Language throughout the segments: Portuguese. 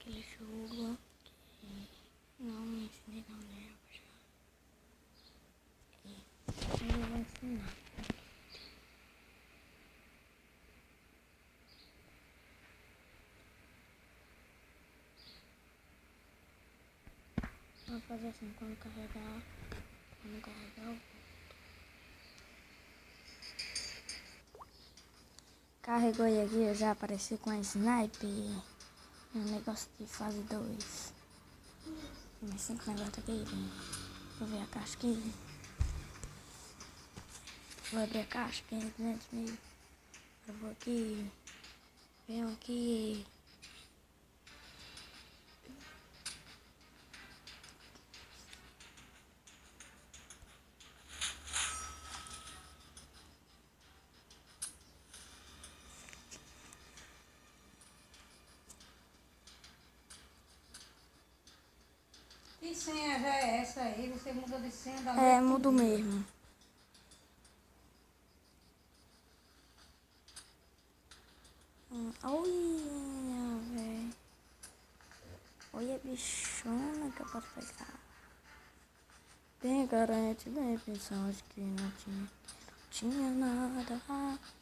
aquele jogo que não me ensinei não, né? Eu vou ensinar. Vou fazer assim, quando carregar o... Carregou e aqui eu já apareci com a sniper. Um negócio de fase 2. Tem 5 negócios aqui. Vou ver a caixa aqui. Vou abrir a caixa, 500 mil. Eu vou aqui. Venho aqui. Que senha já é essa aí? Você muda de senha da É, mudo mesmo. Olha, velho. Olha a bichona que eu posso pegar. Bem garante, bem pensão, que não tinha nada,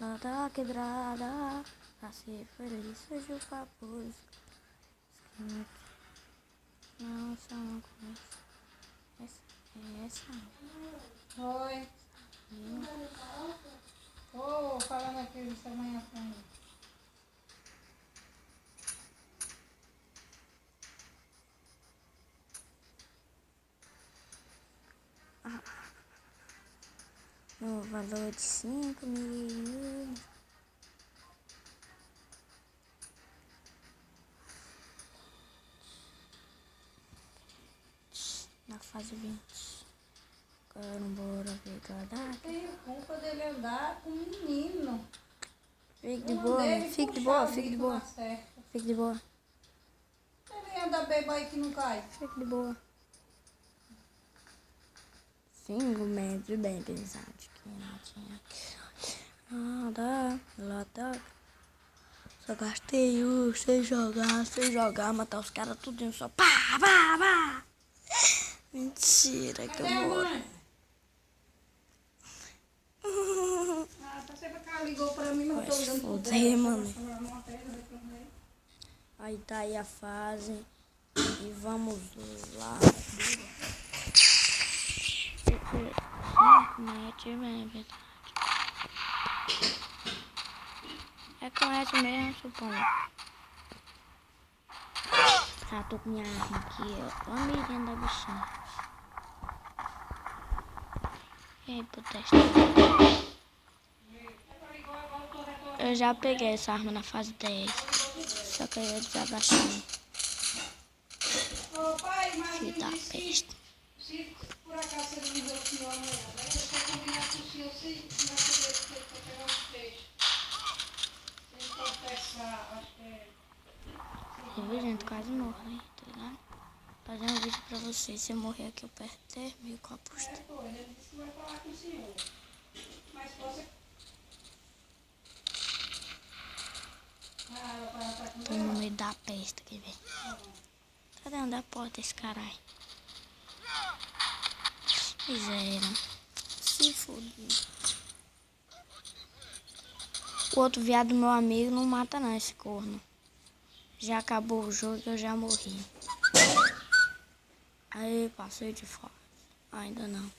nada quebrada. Assim foi isso, de papos. Não, só uma coisa. Essa. Oi. Tô falando aqui dessa manhã pra mim. No valor de 5.000. Na fase 20. Agora bora ver cadê? Tenho culpa dele andar com um menino. Fique de boa, fique de boa, fique de boa. Fique de boa. Ele anda bebo aí que não cai. Fique de boa. 5 metros, bem pensado, que não tinha nada, lata. Só gastei sem jogar, matar os caras tudinho, só pá. Mentira que eu vou. Tá sempre que ela ligou pra mim, mas eu tô ligando pro foder, mano. Aí tá aí a fase. E vamos lá. 5 metros, bem verdade. É com essa mesmo, suponho. Ah, tô com minha arma aqui, ó. Olha a mirinha da bichinha. E aí, pro teste. Eu já peguei essa arma na fase 10. Só que eu ia desabaixando. Filho da peste. Se por acaso você não viu o senhor amanhã, vai deixar combinar com o senhor se não vai poder pegar os peixes. Sem confessar, acho que é. Eu vi, gente, quase morri, tá ligado? Fazer um vídeo pra vocês. Se eu morrer aqui, eu perco até meio com a aposta. Ele disse que vai falar com o senhor. Mas você. Tô no meio da peste aqui, velho. Tá dentro da porta esse caralho. Miséria. Se fodeu. O outro viado, meu amigo, não mata não esse corno. Já acabou o jogo e eu já morri. Aí, passei de fase. Ainda não.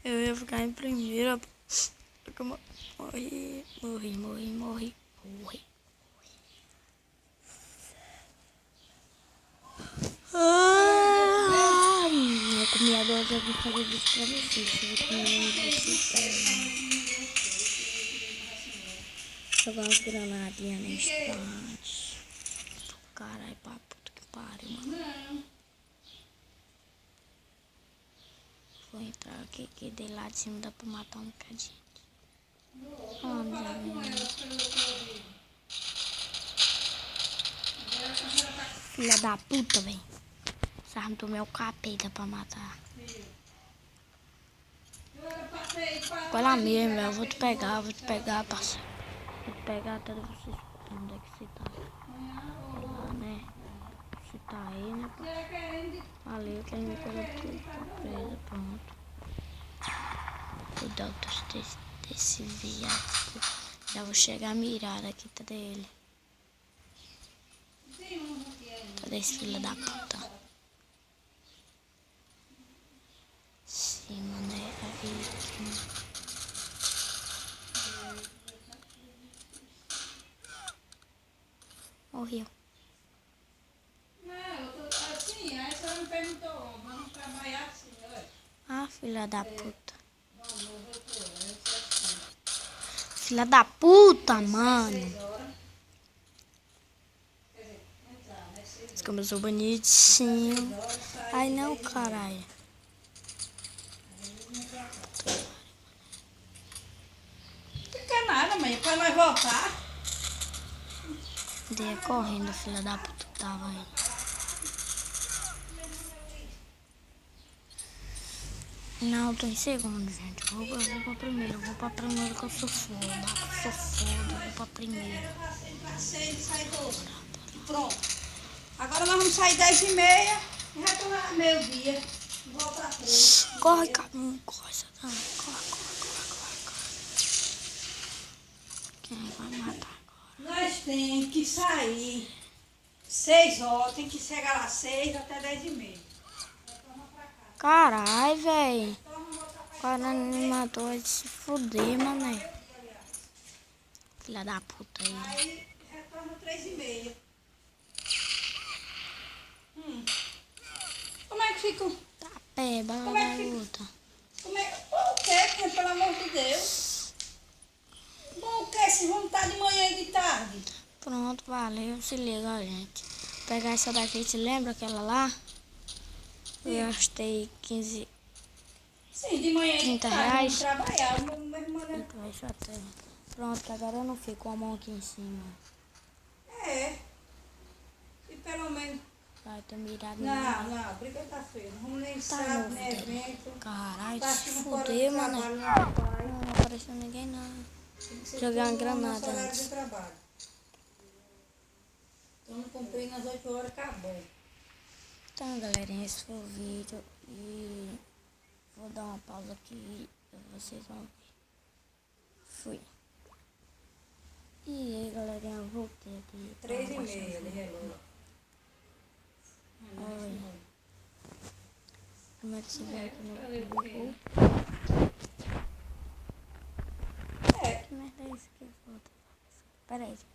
Eu ia ficar em primeira. Porque eu morri. Eu comi agora, já vou fazer vídeo pra vocês. Eu vou comer jogar umas granadinhas na estante. Caralho, pra puta que pariu, mano. Vou entrar aqui, que de lá de cima dá pra matar um bocadinho. Filha da puta, velho. Essa arma do meu capeta pra matar. Eu passei Vai lá mesmo, eu vou te pegar, parceiro. Vou te pegar até você. Onde é que você tá? Lá, né? Você tá aí, né? Valeu, que ele me colocou presa, pronto. Cuidado desse viado. Já vou chegar mirada aqui, tá dele. Tá desse filho da puta. Sim, mano, é aqui. Morreu. Não, eu tô assim, aí a senhora me perguntou, vamos trabalhar assim, olha. Ah, filha da puta. Vamos, eu tô, eu sou assim. Filha da puta, mano. 6 horas. Quer dizer, entrar, né? 6 horas. Começou bonitinho. 6 horas, sai Ai, não, 10 e meia. caralho. Aí vem pra cá. Fica nada, mãe, pra nós voltar. Dei correndo, filha da puta que tava aí. Não, tô em segundo, gente. Eu vou pra primeiro que eu sou foda. Eu vou pra primeiro. Passei, sai todo. Pronto. Agora nós vamos sair 10 e meia e retornar meio-dia. Voltar 3. Corre, caminho, corre, Satã. Corre. Quem vai matar agora? Nós temos que sair 6 horas, tem que chegar lá 6 até 10 e meia. Caralho, velho. O cara me matou, vai se fuder, mané. Filha da puta aí. Aí retorna 3 e meia. Como é que fica? Tá pé, bala Como é da que- luta. Como é, o que, pelo amor de Deus? Bom, o que se vamos estar de manhã e de tarde? Pronto, valeu. Se liga, ó, gente. Vou pegar essa daqui, você lembra aquela lá? Eu gastei 15. Sim, de manhã e de 30 tarde. reais. Vamos trabalhar. Meu irmão, né? Então, isso até. Pronto, que agora eu não fico com a mão aqui em cima. É. E pelo menos. Vai ter mirado Não, brincadeira. Não vamos nem Tá sábado, novo nem dele. evento. Caralho, Tá se aqui no fora fuder, do mano. trabalho, não papai. Não apareceu ninguém, não. Tem que ser Jogar uma tudo no nosso granada horário antes. de trabalho. Então não cumpri nas 8 horas, acabou. Então, galerinha, esse foi o vídeo. E vou dar uma pausa aqui. Vocês vão ver. Fui. E aí, galerinha, eu voltei aqui. 3 e pra meia baixar de o relógio. Oi. Como é que se vê aqui no Google? É, Que merda é isso que volta? Peraí, gente.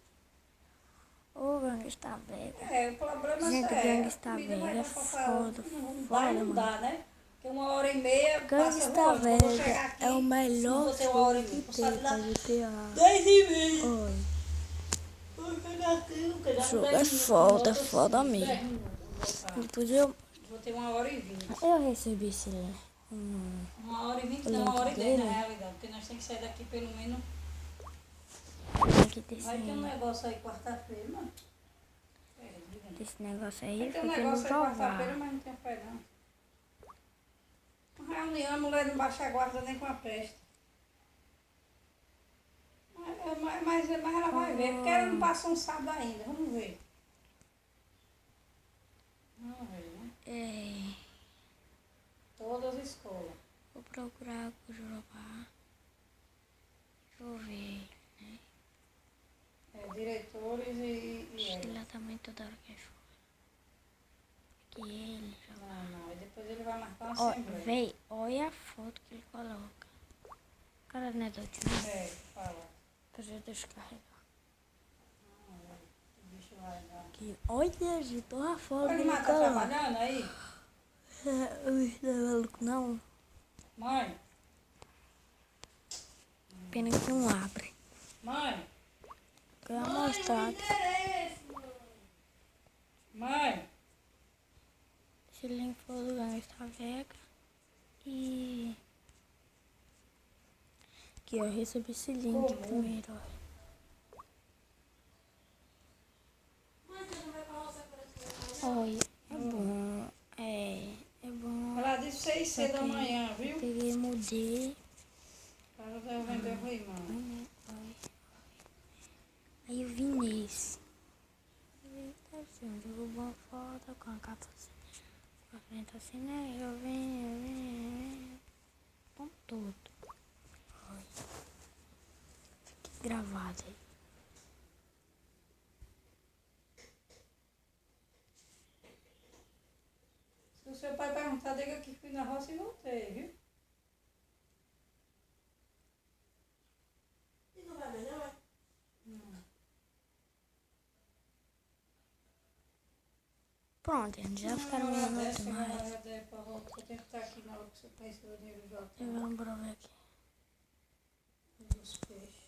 O gangue está velho. o problema Gente, é. gangue está comida vai velho. dar pra Foda, não foda, vai, não mano. dá, né? Porque 1h30 Gangue passa está voando. Quando eu velho. chegar aqui, É o se melhor você 1h30, filme que vou tem sair pra lá GTA. 10 e meia. Oi. Vou chegar aqui, porque já O jogo 10 é minutos, foda, volta é foda assim, mesmo. 10 minutos, vou voltar. Depois eu Vou ter 1h20. recebi esse 1h20 O não, link 1h10 dele? na realidade, porque nós temos que sair daqui pelo menos. aqui desse, Vai ter um negócio aí quarta-feira, mano. desse negócio aí. Vai ter um Fiquei no negócio aí quarta-feira, jogar. mas não tem fé não. Uma reunião, a mulher não baixa a guarda nem com a peste. Mas ela vai ver, porque ela não passou um sábado ainda, vamos ver. Vamos ver, né? É, Todas as escolas. vou procurar o Jurubá. Deixa eu ver. Diretores e ela. Ele também toda hora que é chuva. Que ele já vai. Não, e depois ele vai marcar uma Ó, assembleia. véi, olha a foto que ele coloca. O cara não é doido, né? É, fala. Deixa eu carregar. O bicho vai dar. Aqui. Olha, gente, olha a foto Ele que ele tá coloca. trabalhando aí? É, o bicho não é maluco, não. Mãe? Pena que não abre. Mãe? Quer mostrar aqui. Mãe? Esse link foi do Gangsta Vega. E aqui eu recebi esse link primeiro. Olha, é bom. É bom. Ela disse 6 cedo Só que amanhã, eu viu? peguei e mudei. tudo. Olha. Fique gravado aí. Se o seu pai perguntar, diga que fui na roça e voltei, viu? E não vai mais não, é? Não. Pronto, gente, já ficaram Uma hora meia-noite dessa, mais. uma hora dessa, pra voltar. Eu tenho que estar aqui na hora que o seu pai receber o dinheiro do hotel. Vamos pra ver aqui. Dos peixes.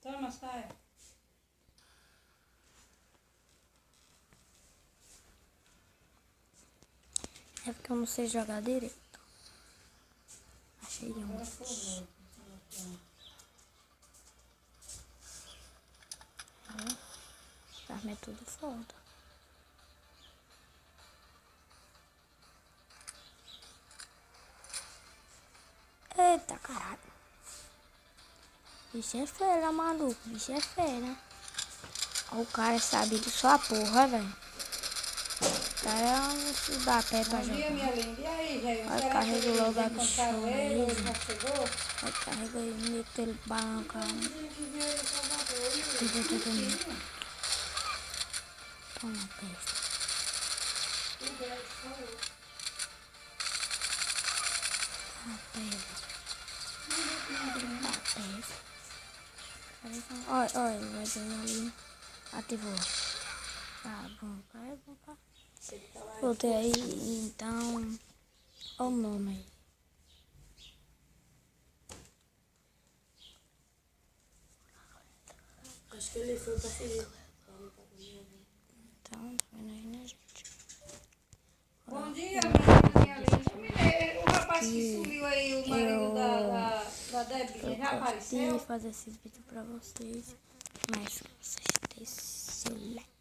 Toma, sai. É porque eu não sei jogar direito. Achei um. Agora foi. Arma é tudo foda. Eita, caralho. Bicho é fera, maluco. Bicho é fera. Ó, o cara sabe de sua porra, velho. O cara não se dá pé pra Bom dia, jogar. minha linda. E aí, velho? Aí Será que carrega eles logo a encontraram bichona ele ou aí. ele já chegou? Aí carrega e mete ele balão, cara. Dizem que veio em Salvador, Tudo. Mentira. Toma, peste. Tudo é, falou. Toma, peste. Toma, peste. Olha, vai vir ali. Ativou. Tá bom, cara. Voltei aí, então. Olha o nome aí. Acho que ele foi pra seguir. Então, tá vendo aí, né, gente? Bom dia, minha linda. O rapaz que sumiu aí, o marido da Debinha, já Eu gosto de apareceu? fazer esses vídeos pra vocês. Mas que vocês têm seu like.